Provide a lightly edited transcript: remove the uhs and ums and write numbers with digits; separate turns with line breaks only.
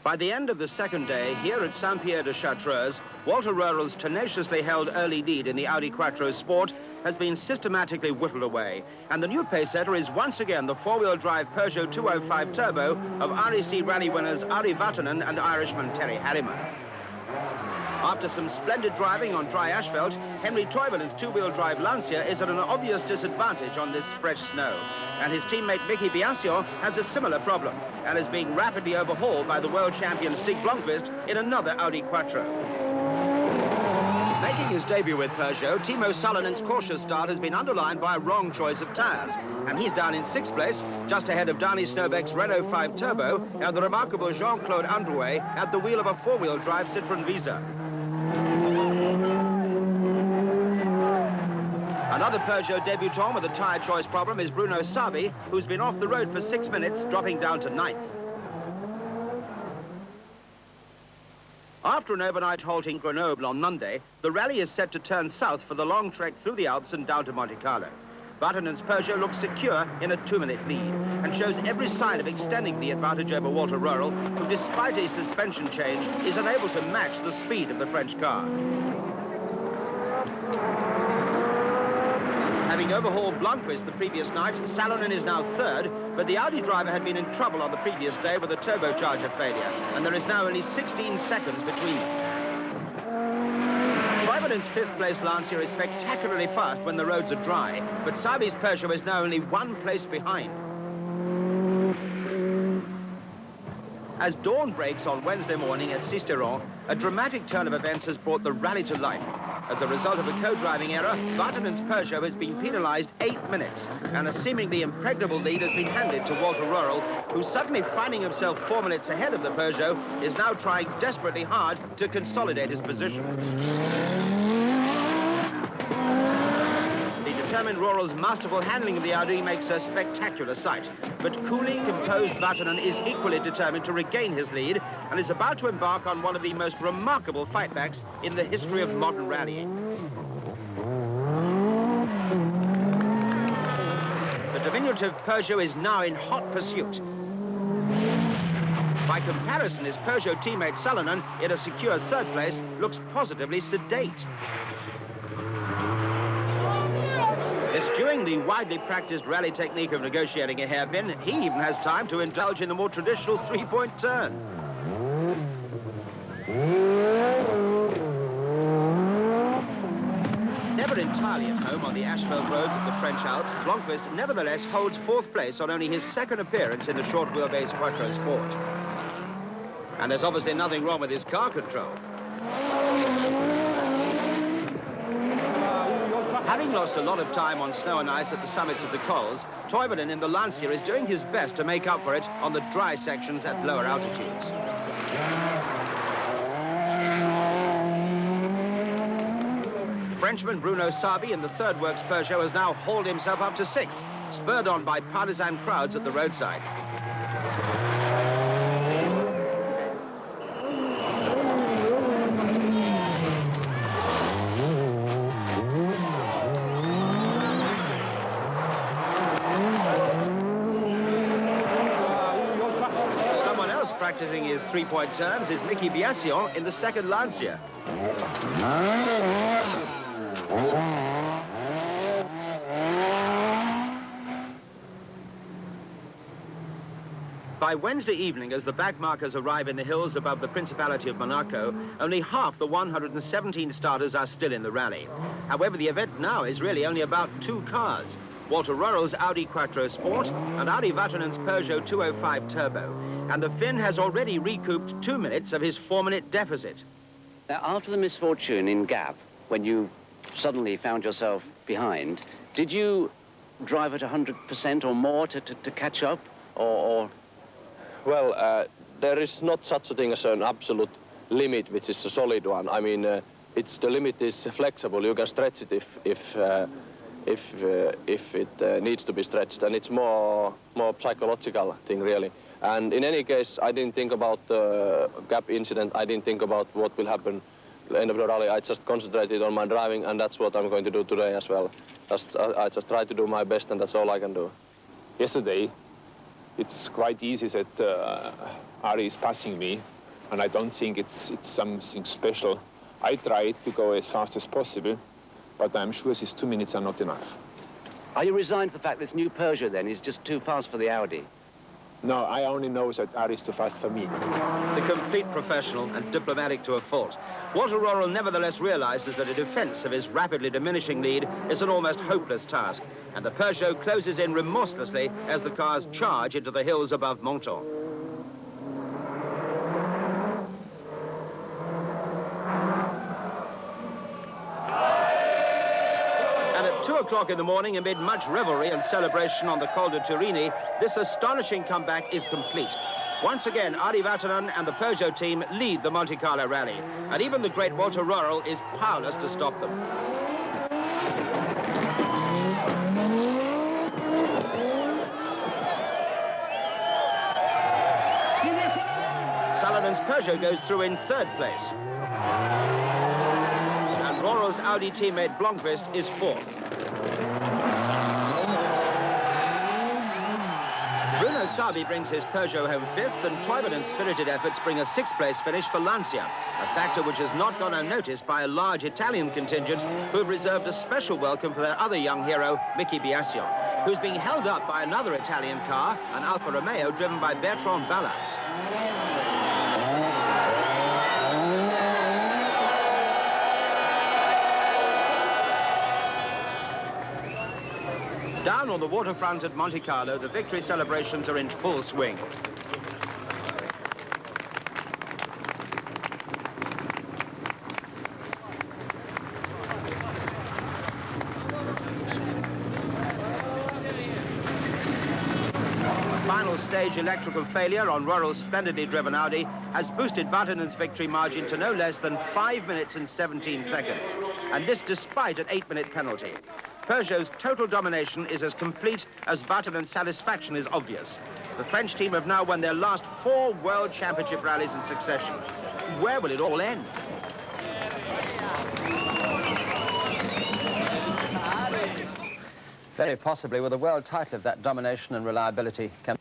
By the end of the second day, here at Saint-Pierre-de-Chartreuse, Walter Röhrl's tenaciously held early lead in the Audi Quattro Sport has been systematically whittled away, and the new pacesetter is once again the four-wheel drive Peugeot 205 Turbo of REC rally winners Ari Vatanen and Irishman Terry Harriman. After some splendid driving on dry asphalt, Henri Toivonen's two-wheel drive Lancia is at an obvious disadvantage on this fresh snow. And his teammate biason has a similar problem and is being rapidly overhauled by the world champion Stig Blomquist in another Audi Quattro. Making his debut with Peugeot, Timo Salonen's cautious start has been underlined by a wrong choice of tyres. And he's down in sixth place, just ahead of Dani Snowbeck's Renault 5 Turbo and the remarkable Jean-Claude Androuet at the wheel of a four-wheel drive Citroën Visa. Another Peugeot debutant with a tyre choice problem is Bruno Savi, who's been off the road for 6 minutes, dropping down to 9th. After an overnight halt in Grenoble on Monday, the rally is set to turn south for the long trek through the Alps and down to Monte Carlo. Vatanen's Peugeot looks secure in a 2-minute lead and shows every sign of extending the advantage over Walter Röhrl, who, despite a suspension change, is unable to match the speed of the French car. Having overhauled Blomquist the previous night, Salonen is now third, but the Audi driver had been in trouble on the previous day with a turbocharger failure, and there is now only 16 seconds between them. Toivonen's fifth-place Lancia is spectacularly fast when the roads are dry, but Savi's Peugeot is now only 1 place behind. As dawn breaks on Wednesday morning at Sisteron, a dramatic turn of events has brought the rally to life. As a result of a co-driving error, Vatanen's Peugeot has been penalised 8 minutes, and a seemingly impregnable lead has been handed to Walter Röhrl, who, suddenly finding himself 4 minutes ahead of the Peugeot, is now trying desperately hard to consolidate his position. Determined Röhrl's masterful handling of the Audi makes a spectacular sight. But coolly composed Vatanen is equally determined to regain his lead and is about to embark on one of the most remarkable fightbacks in the history of modern rallying. The diminutive Peugeot is now in hot pursuit. By comparison, his Peugeot teammate Salonen, in a secure third place, looks positively sedate. Eschewing the widely practiced rally technique of negotiating a hairpin, he even has time to indulge in the more traditional three-point turn. Never entirely at home on the asphalt roads of the French Alps, Blomquist nevertheless holds fourth place on only his second appearance in the short wheelbase Quattro Sport. And there's obviously nothing wrong with his car control. Having lost a lot of time on snow and ice at the summits of the cols, Toivonen in the Lancia is doing his best to make up for it on the dry sections at lower altitudes. Frenchman Bruno Savi in the third works Peugeot has now hauled himself up to 6th, spurred on by partisan crowds at the roadside. Practicing his three-point turns is biason in the second Lancia. By Wednesday evening, as the backmarkers arrive in the hills above the Principality of Monaco, only half the 117 starters are still in the rally. However, the event now is really only about 2 cars: Walter Röhrl's Audi Quattro Sport and Ari Vatanen's Peugeot 205 Turbo. And the Finn has already recouped 2 minutes of his 4-minute deficit.
Now, after the misfortune in Gap, when you suddenly found yourself behind, did you drive at 100% or more to catch up, or?
Well, there is not such a thing as an absolute limit, which is a solid one. I mean, the limit is flexible. You can stretch it if it needs to be stretched, and it's more psychological thing, really. And in any case, I didn't think about the Gap incident. I didn't think about what will happen at the end of the rally. I just concentrated on my driving, and that's what I'm going to do today as well. I just try to do my best, and that's all I can do.
Yesterday, it's quite easy that Ari is passing me, and I don't think it's something special. I try to go as fast as possible, but I'm sure these 2 minutes are not enough.
Are you resigned to the fact this new Peugeot, then, is just too fast for the Audi?
No, I only know that Audi is too fast for me.
The complete professional and diplomatic to a fault. Walter Röhrl nevertheless realizes that a defense of his rapidly diminishing lead is an almost hopeless task, and the Peugeot closes in remorselessly as the cars charge into the hills above Mounton. And at 2 o'clock in the morning, amid much revelry and celebration on the Col de Turini, this astonishing comeback is complete. Once again, Ari Vatanen and the Peugeot team lead the Monte Carlo rally, and even the great Walter Röhrl is powerless to stop them. Saladin's Peugeot goes through in 3rd place. And Röhrl's Audi teammate Blomquist is 4th. Bruno Savi brings his Peugeot home 5th, and Toivonen's spirited efforts bring a 6th place finish for Lancia, a factor which has not gone unnoticed by a large Italian contingent who have reserved a special welcome for their other young hero, Biason, who's being held up by another Italian car, an Alfa Romeo driven by Bertrand Ballas. Down on the waterfront at Monte Carlo, the victory celebrations are in full swing. A final stage electrical failure on Röhrl's splendidly driven Audi has boosted Vatanen's victory margin to no less than 5 minutes and 17 seconds, and this despite an 8-minute penalty. Peugeot's total domination is as complete as Vatanen's satisfaction is obvious. The French team have now won their last 4 World Championship rallies in succession. Where will it all end?
Very possibly with a world title of that domination and reliability can